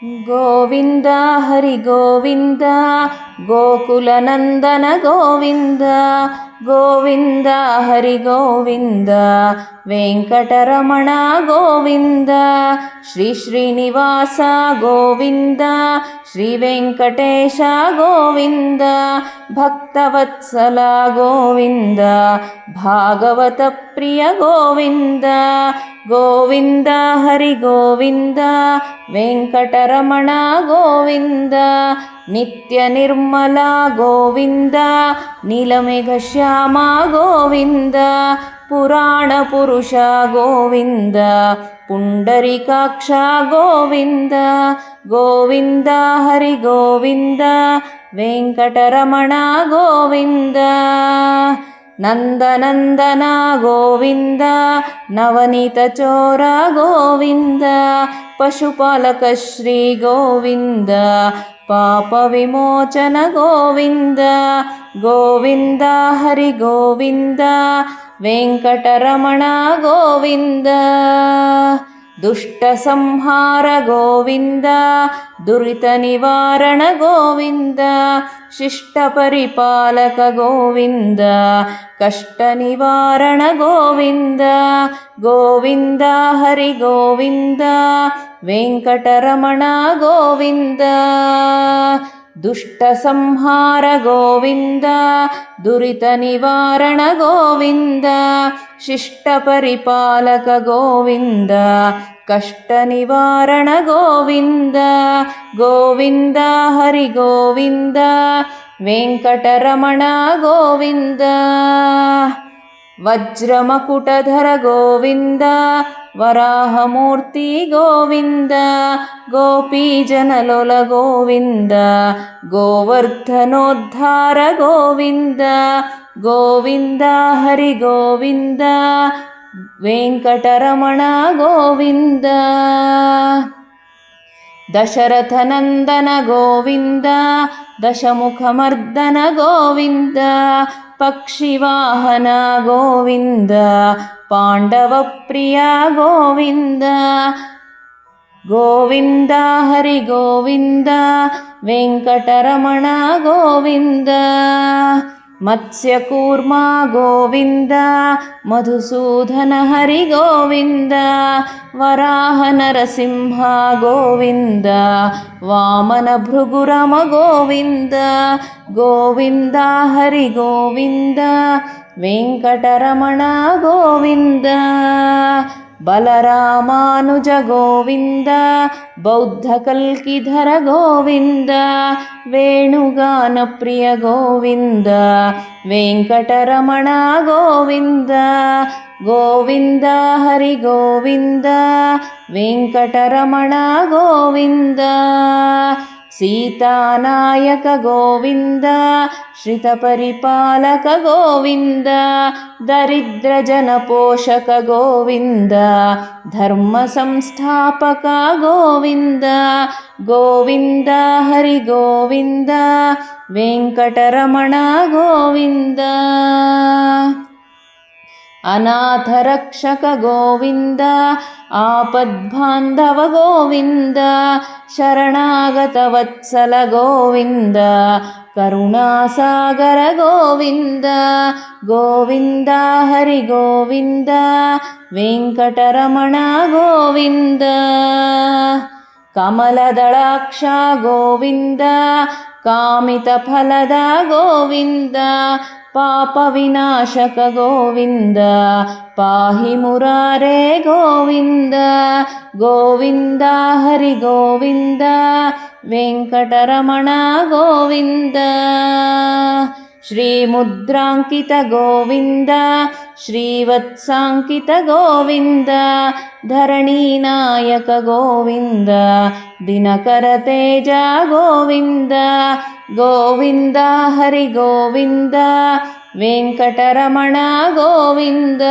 ಗೋವಿಂದ ಹರಿ ಗೋವಿಂದ ಗೋಕುಲನಂದನ ಗೋವಿಂದ ಗೋವಿಂದ ಹರಿ ಗೋವಿಂದ ವೆಂಕಟರಮಣ ಗೋವಿಂದ ಶ್ರೀ ಶ್ರೀನಿವಾಸ ಗೋವಿಂದ ಶ್ರೀ ವೆಂಕಟೇಶ ಗೋವಿಂದ ಭಕ್ತವತ್ಸಲ ಗೋವಿಂದ ಭಾಗವತ ಪ್ರಿಯ ಗೋವಿಂದ ಗೋವಿಂದ ಹರಿ ಗೋವಿಂದ ವೆಂಕಟರಮಣ ಗೋವಿಂದ ನಿತ್ಯ ನಿರ್ಮಲ ಗೋವಿಂದ ನೀಲಮೇಘ ಶ್ಯಾಮ ಗೋವಿಂದ ಪುರಾಣ ಪುರುಷ ಗೋವಿಂದ ಪುಂಡರಿಕಾಕ್ಷ ಗೋವಿಂದ ಗೋವಿಂದ ಹರಿ ಗೋವಿಂದ ವೆಂಕಟರಮಣ ಗೋವಿಂದ ನಂದನಂದನ ಗೋವಿಂದ ನವನೀತ ಚೋರ ಗೋವಿಂದ ಪಶುಪಾಲಕ ಶ್ರೀ ಗೋವಿಂದ ಪಾಪ ವಿಮೋಚನ ಗೋವಿಂದ ಗೋವಿಂದ ಹರಿ ಗೋವಿಂದ ವೆಂಕಟರಮಣ ಗೋವಿಂದ ದುಷ್ಟ ಸಂಹಾರ ಗೋವಿಂದ ದುರಿತ ನಿವಾರಣ ಗೋವಿಂದ ಶಿಷ್ಟ ಪರಿಪಾಲಕ ಗೋವಿಂದ ಕಷ್ಟ ನಿವಾರಣ ಗೋವಿಂದ ಗೋವಿಂದ ಹರಿ ಗೋವಿಂದ ವೆಂಕಟರಮಣ ಗೋವಿಂದ ದುಷ್ಟ ಸಂಹಾರ ಗೋವಿಂದ ದುರಿತ ನಿವಾರಣ ಗೋವಿಂದ ಶಿಷ್ಟ ಪರಿಪಾಲಕ ಗೋವಿಂದ ಕಷ್ಟ ನಿವಾರಣ ಗೋವಿಂದ ಗೋವಿಂದ ಹರಿ ಗೋವಿಂದ ವೆಂಕಟರಮಣ ಗೋವಿಂದ ವಜ್ರಮಕುಟಧರ ಗೋವಿಂದ ವರಾಹಮೂರ್ತಿ ಗೋವಿಂದ ಗೋಪೀಜನಲೋಲ ಗೋವಿಂದ ಗೋವರ್ಧನೋದ್ಧಾರ ಗೋವಿಂದ ಗೋವಿಂದ ಹರಿ ಗೋವಿಂದ ವೆಂಕಟರಮಣ ಗೋವಿಂದ ದಶರಥನಂದನ ಗೋವಿಂದ ದಶಮುಖಮರ್ದನ ಗೋವಿಂದ ಪಕ್ಷಿವಾಹನ ಗೋವಿಂದ ಪಾಂಡವ ಪ್ರಿಯ ಗೋವಿಂದ ಗೋವಿಂದ ಹರಿ ಗೋವಿಂದ ವೆಂಕಟರಮಣ ಗೋವಿಂದ ಮತ್ಸ್ಯಕೂರ್ಮ ಗೋವಿಂದ ಮಧುಸೂದನ ಹರಿ ಗೋವಿಂದ ವರಾಹ ನರಸಿಂಹ ಗೋವಿಂದ ವಾಮನ ಭೃಗುರಮ ಗೋವಿಂದ ಗೋವಿಂದ ಹರಿ ಗೋವಿಂದ ವೆಂಕಟರಮಣ ಗೋವಿಂದ ಬಲರಾಮಾನುಜ ಗೋವಿಂದ ಬೌದ್ಧ ಕಲ್ಕಿಧರ ಗೋವಿಂದ ವೇಣುಗಾನ ಪ್ರಿಯ ಗೋವಿಂದ ವೆಂಕಟರಮಣ ಗೋವಿಂದ ಗೋವಿಂದ ಹರಿ ಗೋವಿಂದ ವೆಂಕಟರಮಣ ಗೋವಿಂದ ಸೀತಾನಾಯಕ ಗೋವಿಂದ ಶ್ರಿತ ಪರಿಪಾಲಕ ಗೋವಿಂದ ದರಿದ್ರ ಜನ ಪೋಷಕ ಗೋವಿಂದ ಧರ್ಮ ಸಂಸ್ಥಾಪಕ ಗೋವಿಂದ ಗೋವಿಂದ ಹರಿ ಗೋವಿಂದ ವೆಂಕಟರಮಣ ಗೋವಿಂದ ಅನಾಥ ರಕ್ಷಕ ಗೋವಿಂದ ಆಪದ್ಬಾಂಧವ ಗೋವಿಂದ ಶರಣಾಗತ ವತ್ಸಲ ಗೋವಿಂದ ಕರುಣಾಸಾಗರ ಗೋವಿಂದ ಗೋವಿಂದ ಹರಿ ಗೋವಿಂದ ವೆಂಕಟರಮಣ ಗೋವಿಂದ ಕಮಲದಳಾಕ್ಷ ಗೋವಿಂದ ಕಾಮಿತ ಫಲದ ಗೋವಿಂದ ಪಾಪ ವಿನಾಶಕ ಗೋವಿಂದ ಪಾಹಿ ಮುರಾರೇ ಗೋವಿಂದ ಗೋವಿಂದ ಹರಿ ಗೋವಿಂದ ವೆಂಕಟರಮಣ ಗೋವಿಂದ ಶ್ರೀಮುದ್ರಾಂಕಿತ ಗೋವಿಂದ ಶ್ರೀವತ್ಸಾಂಕಿತ ಗೋವಿಂದ ಧರಣೀನಾಯಕ ಗೋವಿಂದ ದಿನಕರ ತೇಜ ಗೋವಿಂದ ಗೋವಿಂದ ಹರಿ ಗೋವಿಂದ ವೆಂಕಟರಮಣ ಗೋವಿಂದ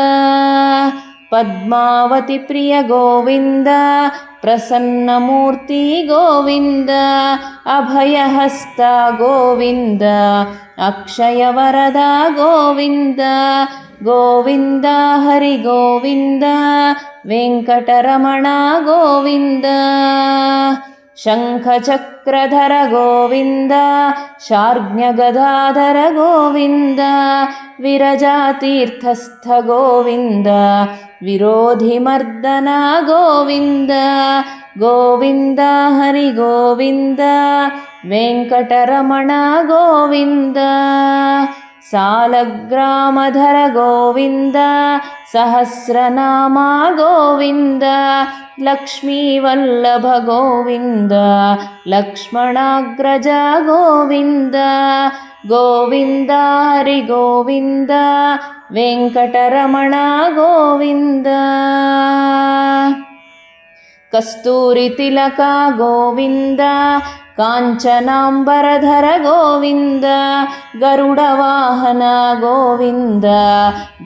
ಪದ್ಮಾವತಿ ಪ್ರಿಯ ಗೋವಿಂದ ಪ್ರಸನ್ನಮೂರ್ತಿ ಗೋವಿಂದ ಅಭಯಹಸ್ತ ಗೋವಿಂದ ಅಕ್ಷಯ ವರದ ಗೋವಿಂದ ಗೋವಿಂದ ಹರಿ ಗೋವಿಂದ ವೆಂಕಟರಮಣ ಗೋವಿಂದ शङ्खचक्रधर गोविन्द शार्ङ्गगदाधर गोविन्द विरजातीर्थस्थ गोविन्द विरोधिमर्दन गोविन्द गोविन्द हरि गोविन्द वेङ्कटरमण गोविन्द सालग्रामधर गोविन्द सहस्रनामा गोविन्द लक्ष्मीवल्लभ गोविन्द लक्ष्मणाग्रज गोविन्द गोविन्द हरि गोविन्द वेङ्कटरमण गोविन्द कस्तूरितिलक गोविन्द काञ्चनाम्बरधर गोविन्द गरुडवाहन गोविन्द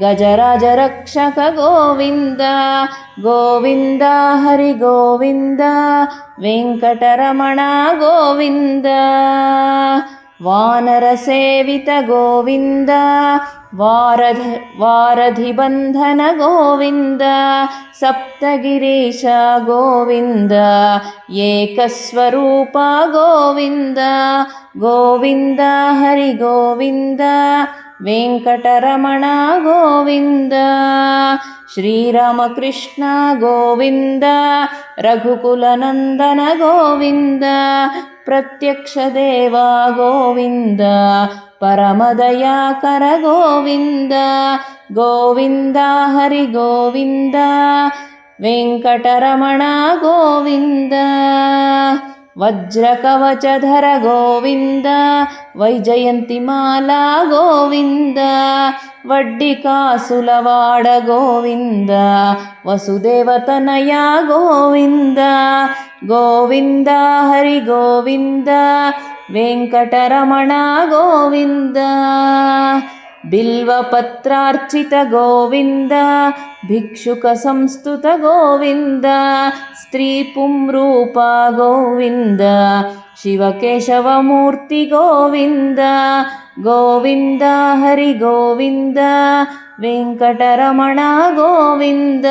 गजराजरक्षक गोविन्द गोविन्द हरि गोविन्द वेङ्कटरमण गोविन्द वानरसेवित गोविन्द वारधिबन्धन गोविन्द सप्तगिरीश गोविन्द एकस्वरूप गोविन्द गोविन्द हरि गोविन्द वेङ्कटरमण गोविन्द श्रीरामकृष्ण गोविन्द रघुकुलनन्दन गोविन्द प्रत्यक्षदेव गोविन्द परमदयाकर गोविन्द गोविन्द हरि गोविन्द वेङ्कटरमण गोविन्द वज्रकवचधर गोविन्द वैजयन्तिमाला गोविन्द वड्डिकासुलवाड गोविन्द वसुदेवतनया गोविन्द गोविन्द हरि गोविन्द वेङ्कटरमण गोविन्द बिल्वपत्रार्चित गोविन्द भिक्षुकसंस्तुत गोविन्द स्त्रीपुंरूप गोविन्द शिवकेशवमूर्ति गोविन्द गोविन्द हरि गोविन्द वेङ्कटरमण गोविन्द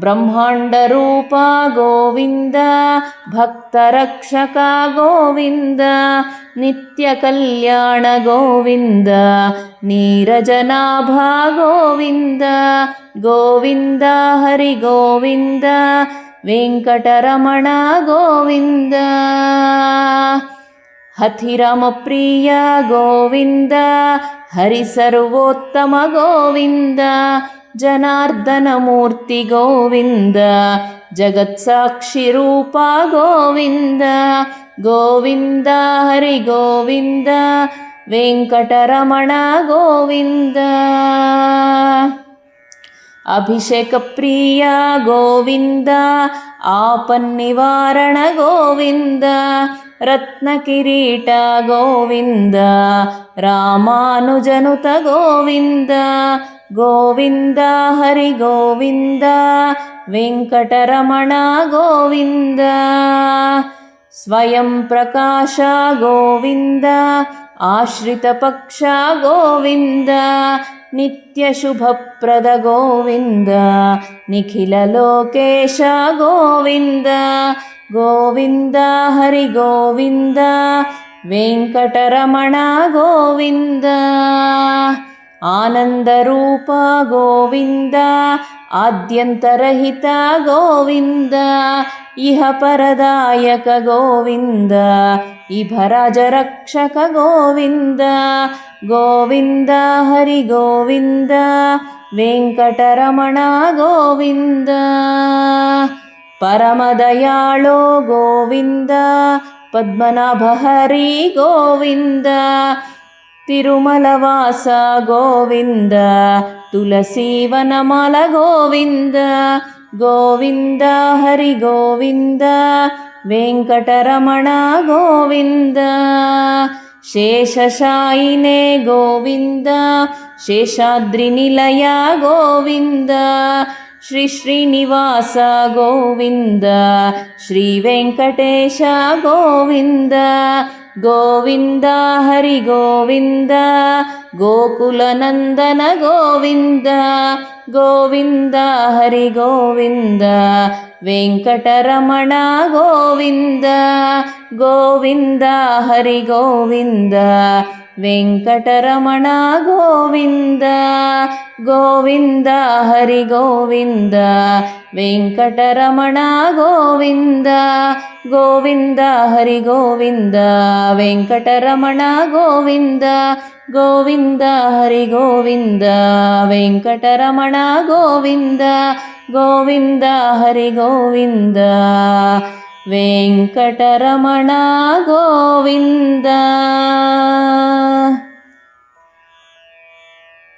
ब्रह्माण्डरूप गोविन्द भक्तरक्षक गोविन्द नित्यकल्याण गोविन्द नीरजनाभ गोविन्द गोविन्द हरि गोविन्द वेङ्कटरमण गोविन्द हथिरामप्रिय गोविन्द हरिसर्वोत्तम गोविन्द जनार्दनमूर्ति गोविन्द जगत्साक्षिरूप गोविन्द गोविन्द हरि गोविन्द वेङ्कटरमण गोविन्द अभिषेकप्रिय गोविन्द आपन्निवारण गोविन्द रत्नकिरीट गोविन्द रामानुजनुत गोविन्द गोविन्द हरि गोविन्द वेङ्कटरमण गोविन्द स्वयं प्रकाश गोविन्द आश्रितपक्ष गोविन्द नित्यशुभप्रद गोविन्द निखिललोकेश गोविन्द गोविन्द हरि गोविन्द वेङ्कटरमण गोविन्द आनन्दरूप गोविन्द आद्यन्तरहित गोविन्द इह परदायक गोविन्द इभराजरक्षक गोविन्द गोविन्द हरि गोविन्द वेङ्कटरमण गोविन्द परमदयाळो गोविन्द पद्मनाभ हरि गोविन्द तिरुमलवास गोविन्द तुलसीवनमाल गोविन्द गोविन्द हरि गोविन्द वेङ्कटरमण गोविन्द शेषशायिने गोविन्द शेषाद्रिनिलय गोविन्द श्री श्रीनिवास गोविन्द श्रीवेङ्कटेश गोविन्द ಗೋವಿಂದ ಹರಿ ಗೋವಿಂದ ಗೋಕುಲನಂದನ ಗೋವಿಂದ ಗೋವಿಂದ ಹರಿ ಗೋವಿಂದ ವೆಂಕಟರಮಣ ಗೋವಿಂದ ಗೋವಿಂದ ಹರಿ ಗೋವಿಂದ ವೆಂಕಟರಮಣ ಗೋವಿಂದ ಗೋವಿಂದ ಹರಿ ಗೋವಿಂದ ವೆಂಕಟರಮಣ ಗೋವಿಂದ ಗೋವಿಂದ ಹರಿ ಗೋವಿಂದ ವೆಂಕಟರಮಣ ಗೋವಿಂದ ಗೋವಿಂದ ಹರಿ ಗೋವಿಂದ ವೆಂಕಟರಮಣ ಗೋವಿಂದ ಗೋವಿಂದ ಹರಿ ಗೋವಿಂದ ವೆಂಕಟರಮಣ ಗೋವಿಂದ.